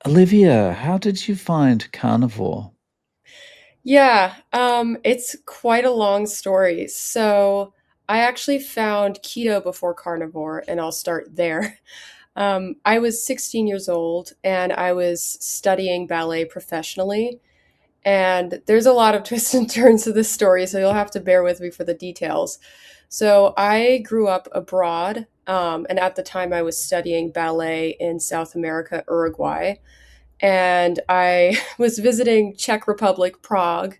Olivia, how did you find carnivore? Yeah, it's quite a long story. So I actually found keto before carnivore, and I'll start there. I was 16 years old and I was studying ballet professionally. And there's a lot of twists and turns to this story, so you'll have to bear with me for the details. So I grew up abroad, and at the time I was studying ballet in South America, Uruguay. And I was visiting Czech Republic, Prague,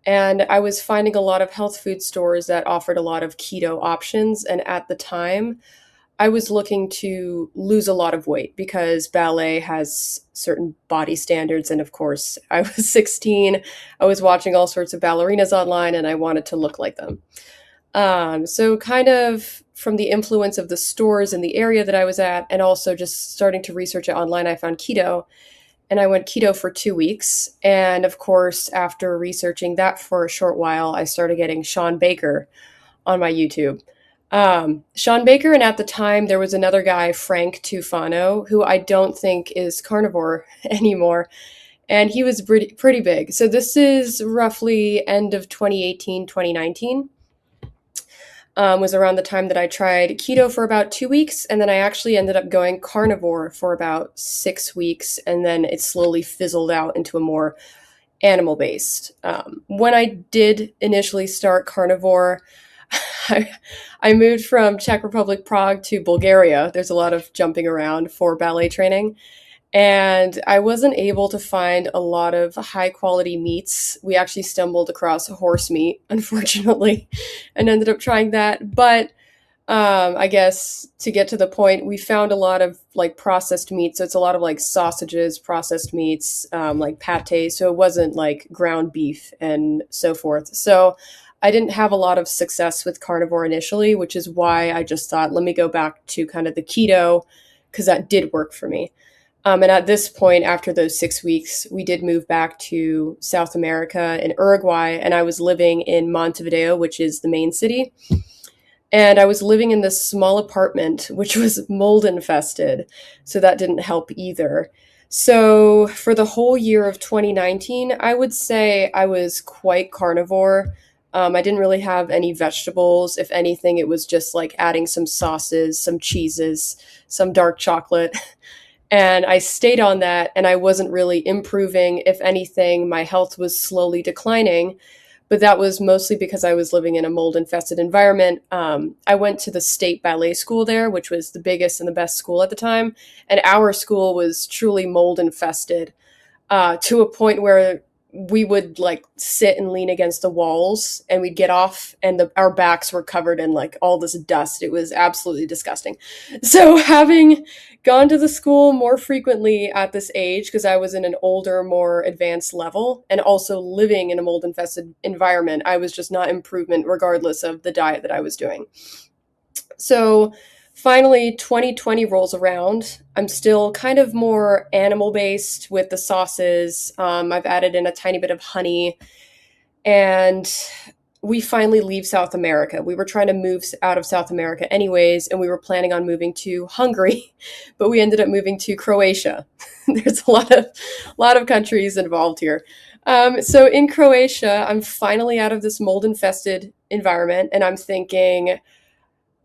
and I was finding a lot of health food stores that offered a lot of keto options. And at the time, I was looking to lose a lot of weight because ballet has certain body standards. And of course, I was 16. I was watching all sorts of ballerinas online and I wanted to look like them. So, kind of from the influence of the stores in the area that I was at, and also just starting to research it online, I found keto and I went keto for 2 weeks. And of course, after researching that for a short while, I started getting Sean Baker on my YouTube. Sean Baker, and at the time, there was another guy, Frank Tufano, who I don't think is carnivore anymore. And he was pretty big. So this is roughly end of 2018, 2019. Was around the time that I tried keto for about 2 weeks, and then I actually ended up going carnivore for about 6 weeks, and then it slowly fizzled out into a more animal based. When I did initially start carnivore, I, I moved from Czech Republic, Prague to Bulgaria. There's a lot of jumping around for ballet training. And I wasn't able to find a lot of high quality meats. We actually stumbled across horse meat, unfortunately, and ended up trying that. But I guess to get to the point, we found a lot of like processed meat. So it's a lot of like sausages, processed meats, like pate. So it wasn't like ground beef and so forth. So I didn't have a lot of success with carnivore initially, which is why I just thought, let me go back to kind of the keto because that did work for me. And at this point, after those 6 weeks, we did move back to South America in Uruguay, and I was living in Montevideo, which is the main city. And I was living in this small apartment, which was mold infested. So that didn't help either. So for the whole year of 2019, I would say I was quite carnivore. I didn't really have any vegetables. If anything, it was just like adding some sauces, some cheeses, some dark chocolate. And I stayed on that and I wasn't really improving. If anything, my health was slowly declining, but that was mostly because I was living in a mold infested environment. I went to the state ballet school there, which was the biggest and the best school at the time. And our school was truly mold infested to a point where we would like sit and lean against the walls and we'd get off and our backs were covered in like all this dust. It was absolutely disgusting. So having gone to the school more frequently at this age, because I was in an older, more advanced level, and also living in a mold infested environment, I was just not improvement regardless of the diet that I was doing. So finally, 2020 rolls around. I'm still kind of more animal based with the sauces. I've added in a tiny bit of honey, and we finally leave South America. We were trying to move out of South America anyways, and we were planning on moving to Hungary, but we ended up moving to Croatia. There's a lot of countries involved here. So in Croatia, I'm finally out of this mold infested environment, and I'm thinking,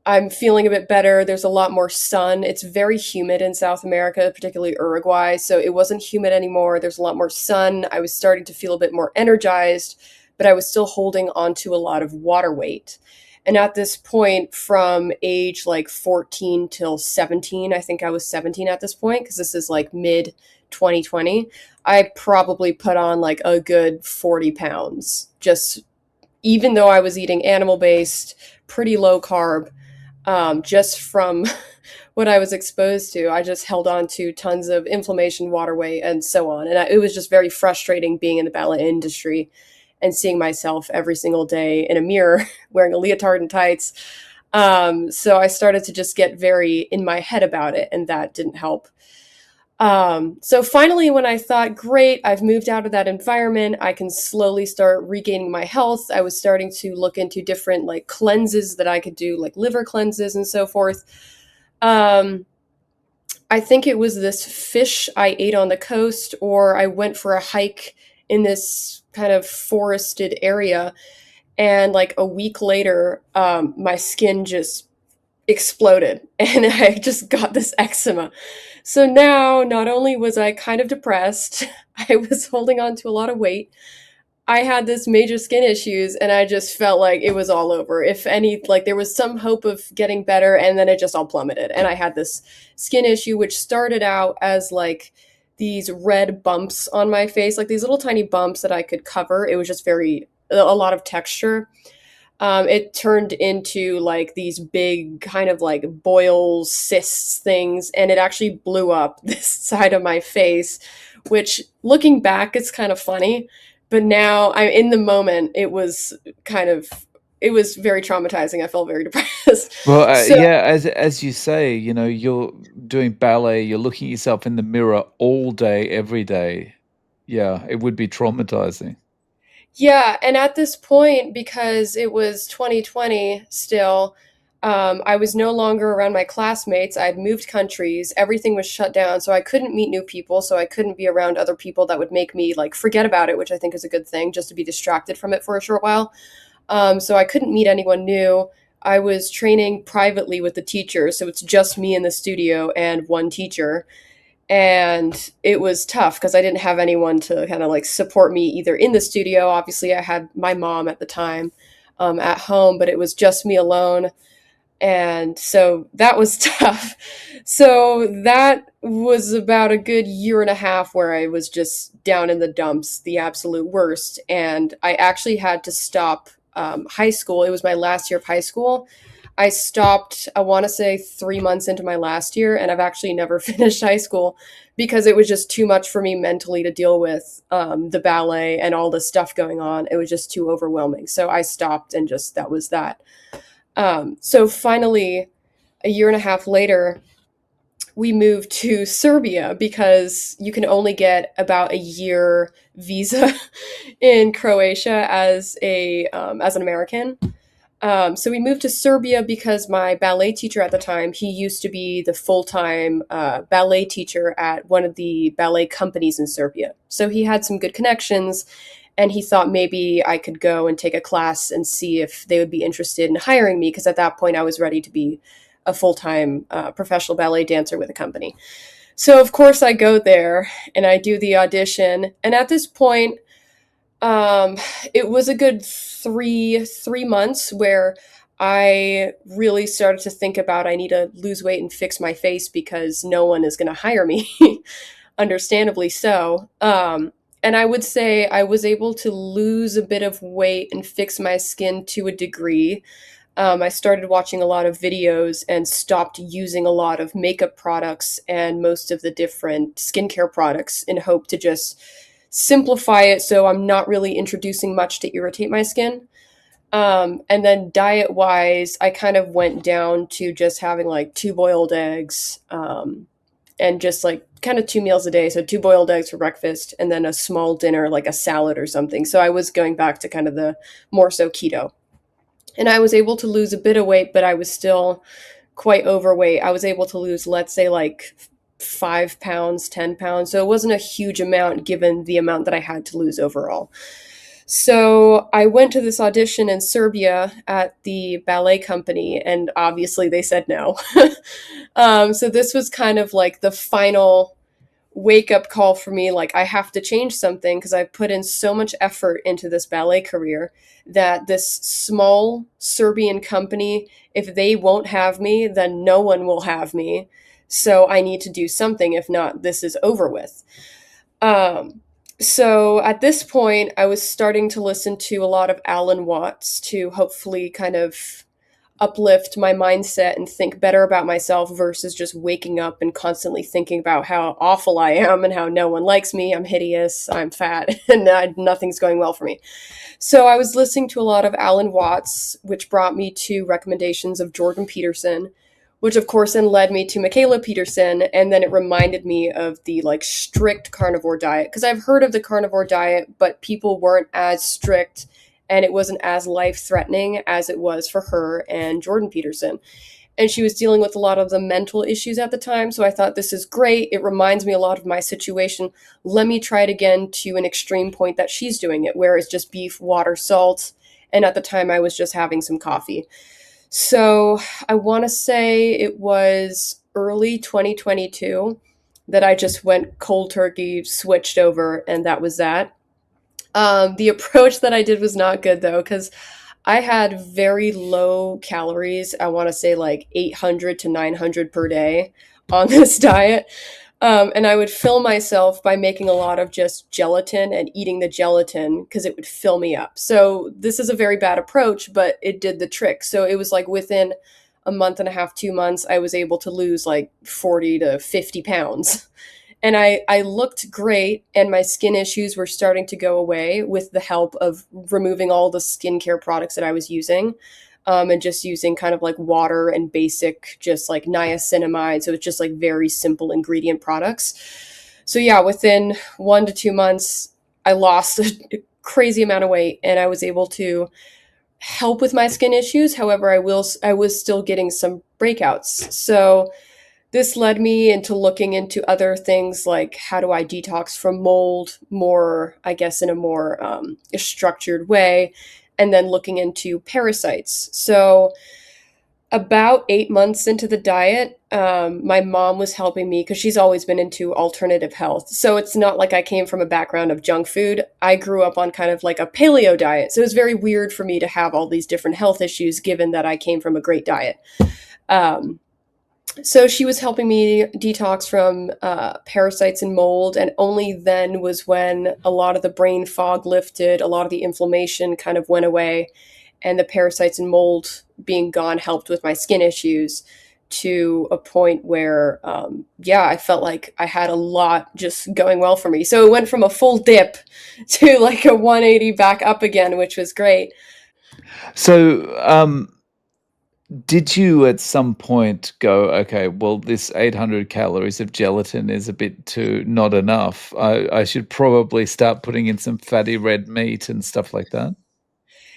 I'm feeling a bit better. There's a lot more sun. It's very humid in South America, particularly Uruguay. So it wasn't humid anymore. There's a lot more sun. I was starting to feel a bit more energized, but I was still holding onto a lot of water weight. And at this point, from age like 14 till 17, I think I was 17 at this point, because this is like mid 2020, I probably put on like a good 40 pounds. Just even though I was eating animal based, pretty low carb, just from what I was exposed to. I just held on to tons of inflammation, water weight, and so on. And it was just very frustrating being in the ballet industry and seeing myself every single day in a mirror wearing a leotard and tights. So I started to just get very in my head about it, and that didn't help. So finally, when I thought, great, I've moved out of that environment, I can slowly start regaining my health. I was starting to look into different like cleanses that I could do, like liver cleanses and so forth. Um, I think it was this fish I ate on the coast, or I went for a hike in this kind of forested area. And like a week later, my skin just exploded and I just got this eczema. So now, not only was I kind of depressed, I was holding on to a lot of weight. I had this major skin issues and I just felt like it was all over. If any, like there was some hope of getting better and then it just all plummeted. And I had this skin issue, which started out as like these red bumps on my face, like these little tiny bumps that I could cover. It was just a lot of texture. It turned into like these big kind of like boils, cysts things, and it actually blew up this side of my face, which looking back, it's kind of funny. But now I'm in the moment, kind of, it was very traumatizing. I felt very depressed. Well, So, yeah, as you say, you're doing ballet, you're looking at yourself in the mirror all day, every day. Yeah, it would be traumatizing. yeah, and at this point, because it was 2020 still, I was no longer around my classmates. I'd moved countries. Everything was shut down, so I couldn't meet new people. So I couldn't be around other people that would make me like forget about it, which I think is a good thing, just to be distracted from it for a short while. So I couldn't meet anyone new. I was training privately with the teacher, so it's just me in the studio and one teacher, and it was tough because I didn't have anyone to kind of like support me either in the studio. Obviously, I had my mom at the time at home, but it was just me alone. And so that was tough. So that was about a good year and a half where I was just down in the dumps, the absolute worst. And I actually had to stop high school. It was my last year of high school. I stopped, I want to say 3 months into my last year, and I've actually never finished high school because it was just too much for me mentally to deal with the ballet and all the stuff going on. It was just too overwhelming. So I stopped, and just that was that. So finally, a year and a half later, we moved to Serbia because you can only get about a year visa in Croatia as an American. So we moved to Serbia because my ballet teacher at the time, he used to be the full-time ballet teacher at one of the ballet companies in Serbia. So he had some good connections, and he thought maybe I could go and take a class and see if they would be interested in hiring me, because at that point I was ready to be a full-time professional ballet dancer with a company. So of course I go there and I do the audition, and at this point um, it was a good three months where I really started to think about I need to lose weight and fix my face because no one is going to hire me, understandably so. And I would say I was able to lose a bit of weight and fix my skin to a degree. I started watching a lot of videos and stopped using a lot of makeup products and most of the different skincare products in hope to just simplify it so I'm not really introducing much to irritate my skin. And then diet wise, I kind of went down to just having like two boiled eggs and just like kind of 2 meals a day. So two boiled eggs for breakfast and then a small dinner, like a salad or something. So I was going back to kind of the more so keto. And I was able to lose a bit of weight, but I was still quite overweight. I was able to lose, let's say, like 5 pounds, 10 pounds. So it wasn't a huge amount given the amount that I had to lose overall. So I went to this audition in Serbia at the ballet company, and obviously they said no. So this was kind of like the final wake up call for me, like I have to change something because I put in so much effort into this ballet career that this small Serbian company, if they won't have me, then no one will have me. So I need to do something. If not, this is over with. Um, so at this point, I was starting to listen to a lot of Alan Watts to hopefully kind of uplift my mindset and think better about myself versus just waking up and constantly thinking about how awful I am and how no one likes me, I'm hideous, I'm fat, and nothing's going well for me. So I was listening to a lot of Alan Watts, which brought me to recommendations of Jordan Peterson, which of course then led me to Michaela Peterson, and then it reminded me of the like strict carnivore diet because I've heard of the carnivore diet, but people weren't as strict and it wasn't as life threatening as it was for her and Jordan Peterson. and she was dealing with a lot of the mental issues at the time. So I thought, this is great. It reminds me a lot of my situation. Let me try it again to an extreme point that she's doing it, where it's just beef, water, salt. And at the time, I was just having some coffee. So I want to say it was early 2022 that I just went cold turkey, switched over, and that was that. The approach that I did was not good though, because I had very low calories. I want to say like 800 to 900 per day on this diet. And I would fill myself by making a lot of just gelatin and eating the gelatin because it would fill me up. So this is a very bad approach, but it did the trick. So it was like within a month and a half, 2 months, I was able to lose like 40 to 50 pounds. And I looked great, and my skin issues were starting to go away with the help of removing all the skincare products that I was using, and just using kind of like water and basic, just like niacinamide. So it's just like very simple ingredient products. So yeah, within 1 to 2 months, I lost a crazy amount of weight, and I was able to help with my skin issues. However, I was still getting some breakouts. So this led me into looking into other things like, how do I detox from mold more, I guess, in a more structured way, and then looking into parasites. So about 8 months into the diet, my mom was helping me because she's always been into alternative health. So it's not like I came from a background of junk food. I grew up on kind of like a paleo diet. So it was very weird for me to have all these different health issues given that I came from a great diet. Um, so she was helping me detox from parasites and mold, and only then was when a lot of the brain fog lifted, a lot of the inflammation kind of went away, and the parasites and mold being gone helped with my skin issues to a point where, yeah, I felt like I had a lot just going well for me. So it went from a full dip to like a 180 back up again, which was great. So, did you at some point go, okay, well, this 800 calories of gelatin is a bit too not enough. I should probably start putting in some fatty red meat and stuff like that?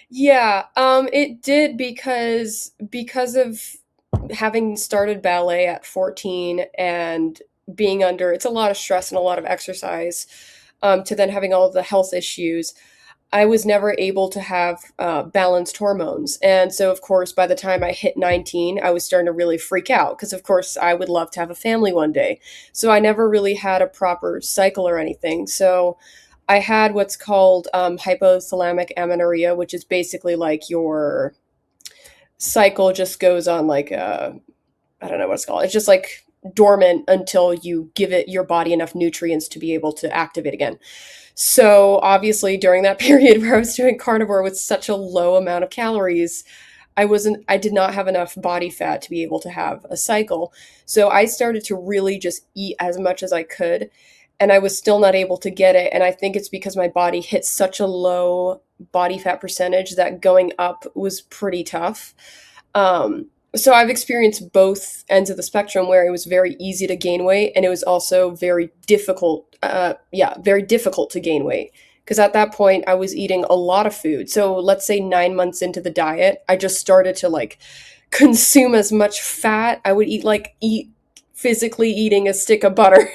Yeah, it did because of having started ballet at 14 and being under, it's a lot of stress and a lot of exercise, to then having all of the health issues. I was never able to have balanced hormones. And so, of course, by the time I hit 19, I was starting to really freak out because, of course, I would love to have a family one day. So I never really had a proper cycle or anything. So I had what's called hypothalamic amenorrhea, which is basically like your cycle just goes on like I don't know what it's called. It's just like dormant until you give it your body enough nutrients to be able to activate again. So obviously during that period where I was doing carnivore with such a low amount of calories, I did not have enough body fat to be able to have a cycle. So I started to really just eat as much as I could, and I was still not able to get it. And I think it's because my body hit such a low body fat percentage that going up was pretty tough. So I've experienced both ends of the spectrum where it was very easy to gain weight, and it was also very difficult, yeah, very difficult to gain weight. Because at that point, I was eating a lot of food. So let's say 9 months into the diet, I just started to like consume as much fat. I would eat physically eating a stick of butter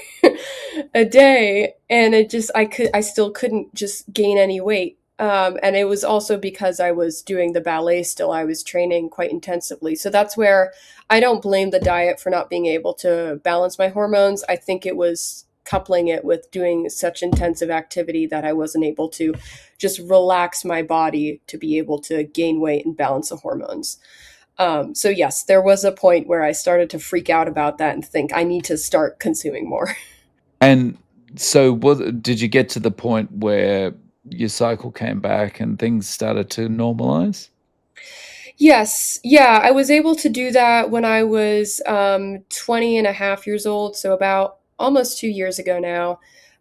a day, and I still couldn't just gain any weight. And it was also because I was doing the ballet still. I was training quite intensively. So that's where I don't blame the diet for not being able to balance my hormones. I think it was coupling it with doing such intensive activity that I wasn't able to just relax my body to be able to gain weight and balance the hormones. So yes, there was a point where I started to freak out about that and think I need to start consuming more. And so, did you get to the point where your cycle came back and things started to normalize? Yes. Yeah, I was able to do that when I was 20 and a half years old, so about almost 2 years ago now.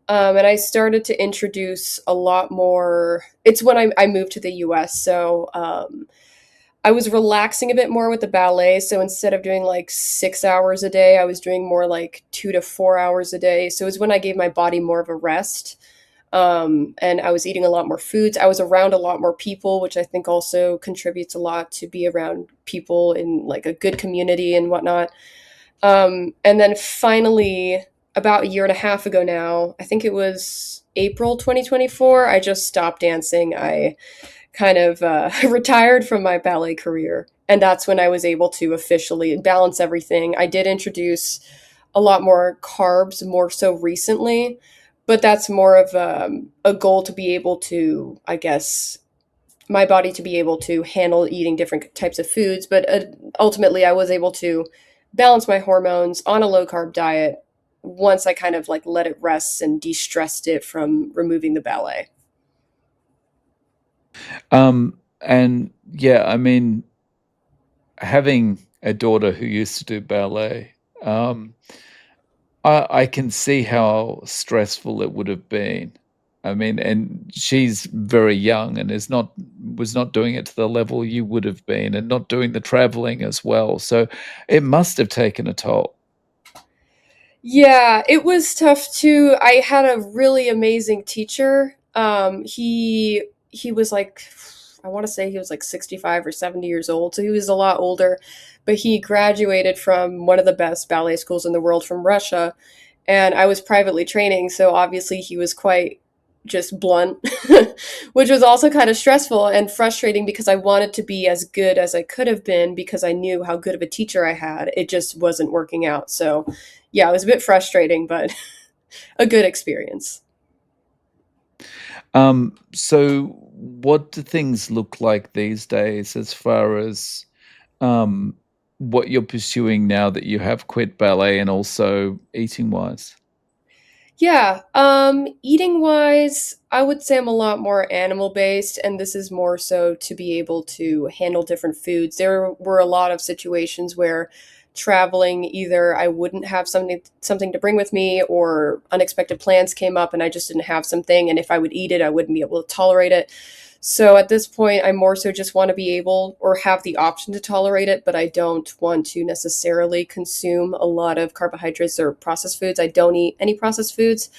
And I started to introduce a lot more. It's when I moved to the US. So I was relaxing a bit more with the ballet. So instead of doing like 6 hours a day, I was doing more like 2 to 4 hours a day. So it was when I gave my body more of a rest. And I was eating a lot more foods. I was around a lot more people, which I think also contributes a lot to be around people in like a good community and whatnot. And then finally, about a year and a half ago now, I think it was April 2024, I just stopped dancing. I kind of retired from my ballet career. And that's when I was able to officially balance everything. I did introduce a lot more carbs more so recently, but that's more of a goal to be able to, I guess, my body to be able to handle eating different types of foods. But ultimately, I was able to balance my hormones on a low carb diet once I kind of like let it rest and de stressed it from removing the ballet. And yeah, I mean, having a daughter who used to do ballet, um, I can see how stressful it would have been. I mean, and she's very young and was not doing it to the level you would have been, and not doing the traveling as well. So it must have taken a toll. Yeah, it was tough too. I had a really amazing teacher. He was like, I want to say he was like 65 or 70 years old, so he was a lot older, but he graduated from one of the best ballet schools in the world from Russia, and I was privately training, so obviously he was quite just blunt, which was also kind of stressful and frustrating because I wanted to be as good as I could have been because I knew how good of a teacher I had. It just wasn't working out. So, yeah, it was a bit frustrating, but a good experience. So what do things look like these days as far as um, what you're pursuing now that you have quit ballet, and also eating wise? Yeah, eating wise, I would say I'm a lot more animal based, and this is more so to be able to handle different foods. There were a lot of situations where traveling, either I wouldn't have something to bring with me, or unexpected plans came up and I just didn't have something, and if I would eat it, I wouldn't be able to tolerate it. So at this point, I more so just want to be able or have the option to tolerate it, but I don't want to necessarily consume a lot of carbohydrates or processed foods. I don't eat any processed foods.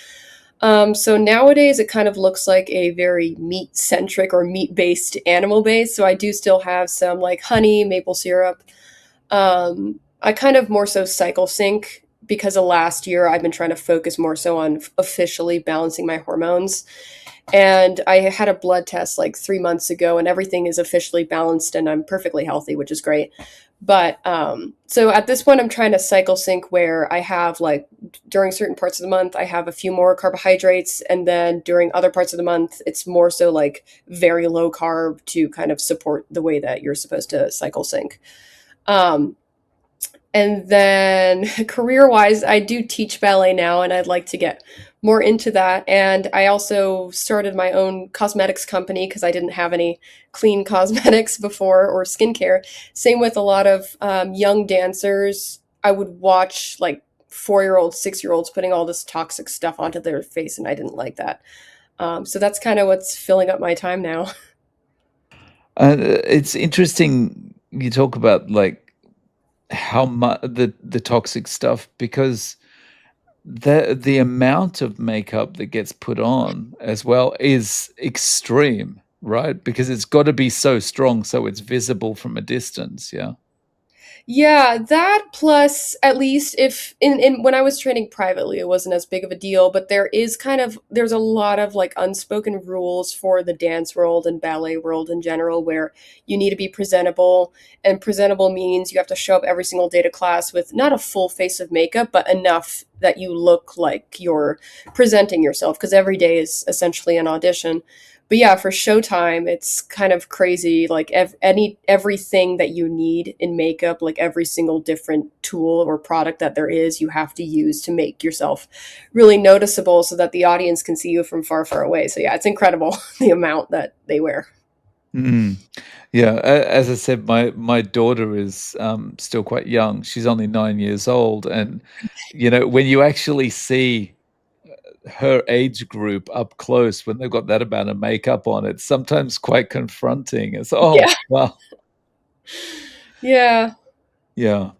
So nowadays, it kind of looks like a very meat centric or meat based animal based. So I do still have some like honey, maple syrup. I kind of more so cycle sync because of last year, I've been trying to focus more so on officially balancing my hormones. And I had a blood test like 3 months ago, and everything is officially balanced, and I'm perfectly healthy, which is great. But so at this point, I'm trying to cycle sync where I have like during certain parts of the month, I have a few more carbohydrates, and then during other parts of the month, it's more so like very low carb to kind of support the way that you're supposed to cycle sync. Um, and then career wise, I do teach ballet now, and I'd like to get more into that. And I also started my own cosmetics company because I didn't have any clean cosmetics before or skincare. Same with a lot of young dancers. I would watch like 4 year olds, 6 year olds putting all this toxic stuff onto their face, and I didn't like that. So that's kind of what's filling up my time now. It's interesting you talk about like how much the toxic stuff, because the amount of makeup that gets put on as well is extreme, right? Because it's got to be so strong so it's visible from a distance. Yeah. Yeah, that plus at least if in when I was training privately, it wasn't as big of a deal, but there's a lot of like unspoken rules for the dance world and ballet world in general where you need to be presentable, and presentable means you have to show up every single day to class with not a full face of makeup, but enough that you look like you're presenting yourself because every day is essentially an audition. But yeah, for Showtime, it's kind of crazy. Like everything that you need in makeup, like every single different tool or product that there is, you have to use to make yourself really noticeable, so that the audience can see you from far, far away. So yeah, it's incredible the amount that they wear. Mm. Yeah, as I said, my daughter is still quite young. She's only 9 years old, and when you actually see her age group up close when they've got that amount of makeup on, it's sometimes quite confronting. It's, oh, Yeah, well, yeah. yeah.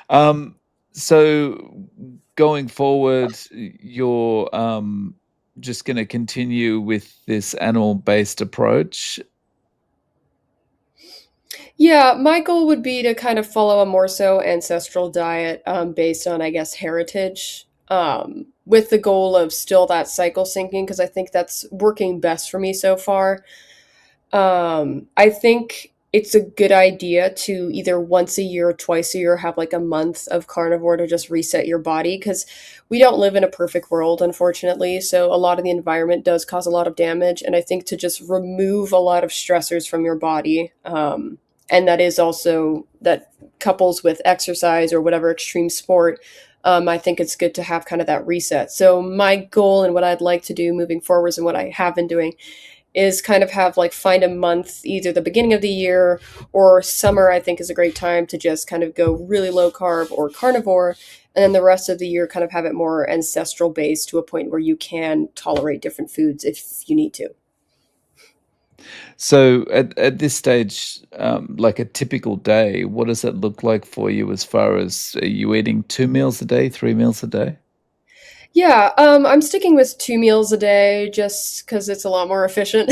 Um, so going forward, you're just going to continue with this animal-based approach? Yeah, my goal would be to kind of follow a more so ancestral diet based on, I guess, heritage, with the goal of still that cycle syncing because I think that's working best for me so far. I think it's a good idea to either once a year or twice a year have like a month of carnivore to just reset your body because we don't live in a perfect world, unfortunately. So a lot of the environment does cause a lot of damage. And I think to just remove a lot of stressors from your body, and that is also that couples with exercise or whatever extreme sport. I think it's good to have kind of that reset. So my goal and what I'd like to do moving forwards and what I have been doing is kind of have like find a month, either the beginning of the year or summer, I think is a great time to just kind of go really low carb or carnivore. And then the rest of the year, kind of have it more ancestral based to a point where you can tolerate different foods if you need to. So at this stage, like a typical day, what does it look like for you as far as are you eating 2 meals a day, 3 meals a day? Yeah, I'm sticking with 2 meals a day just because it's a lot more efficient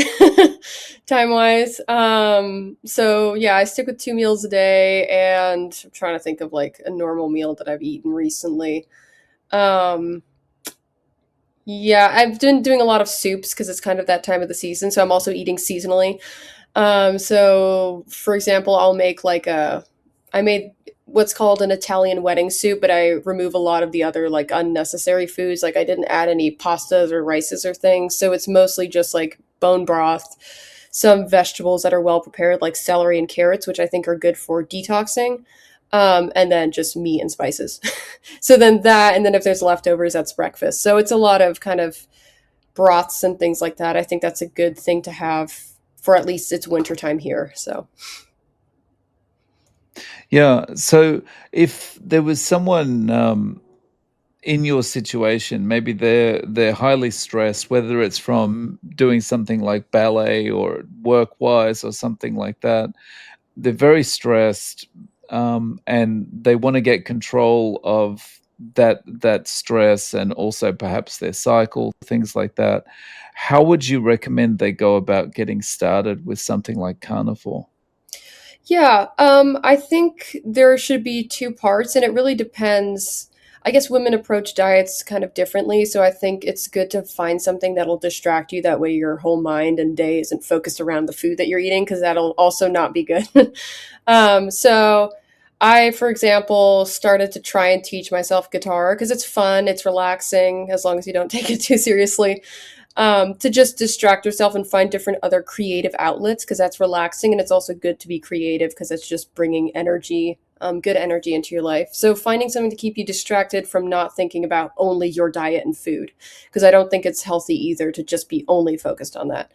time wise. So yeah, I stick with 2 meals a day, and I'm trying to think of like a normal meal that I've eaten recently. Um, Yeah, I've been doing a lot of soups because it's kind of that time of the season. So I'm also eating seasonally. So for example, I made what's called an Italian wedding soup, but I remove a lot of the other like unnecessary foods. Like I didn't add any pastas or rices or things. So it's mostly just like bone broth, some vegetables that are well prepared, like celery and carrots, which I think are good for detoxing. And then just meat and spices. So then that, and then if there's leftovers, that's breakfast. So it's a lot of kind of broths and things like that. I think that's a good thing to have for at least it's wintertime here. So Yeah. So if there was someone in your situation, maybe they're highly stressed, whether it's from doing something like ballet or work wise or something like that, they're very stressed, and they want to get control of that stress and also perhaps their cycle, things like that. How would you recommend they go about getting started with something like carnivore? yeah, I think there should be two parts, and it really depends. I guess women approach diets kind of differently, so I think it's good to find something that'll distract you. That way, your whole mind and day isn't focused around the food that you're eating, because that'll also not be good. So, I, for example, started to try and teach myself guitar because it's fun, it's relaxing, as long as you don't take it too seriously, to just distract yourself and find different other creative outlets because that's relaxing, and it's also good to be creative because it's just bringing energy, good energy into your life. So finding something to keep you distracted from not thinking about only your diet and food, because I don't think it's healthy either to just be only focused on that.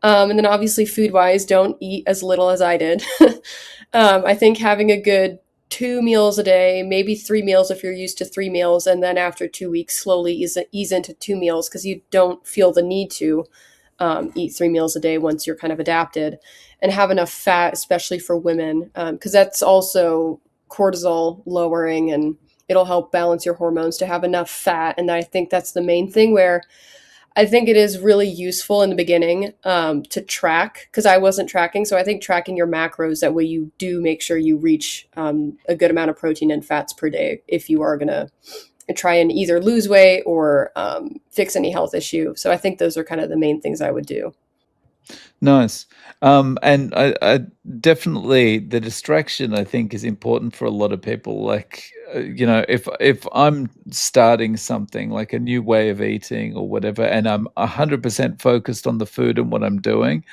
And then obviously food wise, don't eat as little as I did. I think having a good 2 meals a day, maybe 3 meals if you're used to 3 meals, and then after 2 weeks, slowly ease into 2 meals because you don't feel the need to eat 3 meals a day once you're kind of adapted, and have enough fat, especially for women, because that's also cortisol lowering, and it'll help balance your hormones to have enough fat. And I think that's the main thing where I think it is really useful in the beginning to track because I wasn't tracking. So I think tracking your macros, that way you do make sure you reach a good amount of protein and fats per day if you are going to try and either lose weight or fix any health issue. So I think those are kind of the main things I would do. Nice. And I definitely the distraction I think is important for a lot of people. Like, if I'm starting something like a new way of eating or whatever, and I'm 100% focused on the food and what I'm doing,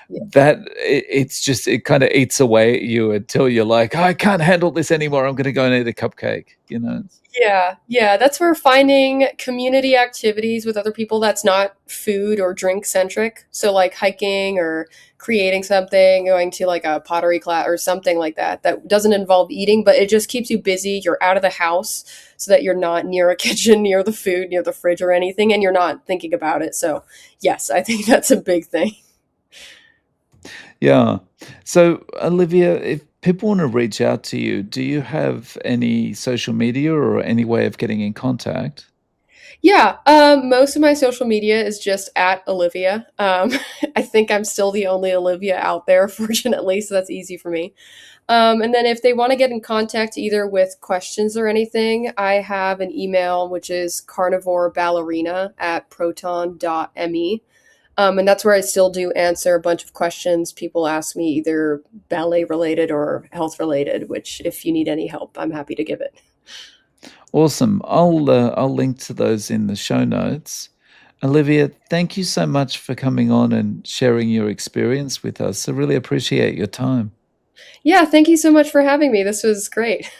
Yeah. it's just it kind of eats away at you until you're like, I can't handle this anymore. I'm going to go and eat a cupcake. You know. Yeah, yeah, that's where finding community activities with other people that's not food or drink centric. So like hiking or creating something, going to like a pottery class or something like that that doesn't involve eating, but it just keeps you busy. You're out of the house so that you're not near a kitchen, near the food, near the fridge or anything, and you're not thinking about it. So, yes, I think that's a big thing. Yeah. So, Olivia, if people want to reach out to you, do you have any social media or any way of getting in contact? Yeah, most of my social media is just at Olyveya. I think I'm still the only Olyveya out there, fortunately, so that's easy for me. And then if they want to get in contact either with questions or anything, I have an email which is carnivoreballerina@proton.me. And that's where I still do answer a bunch of questions people ask me, either ballet related or health related, which if you need any help, I'm happy to give it. Awesome. I'll link to those in the show notes. Olivia, thank you so much for coming on and sharing your experience with us. I really appreciate your time. Yeah, thank you so much for having me. This was great.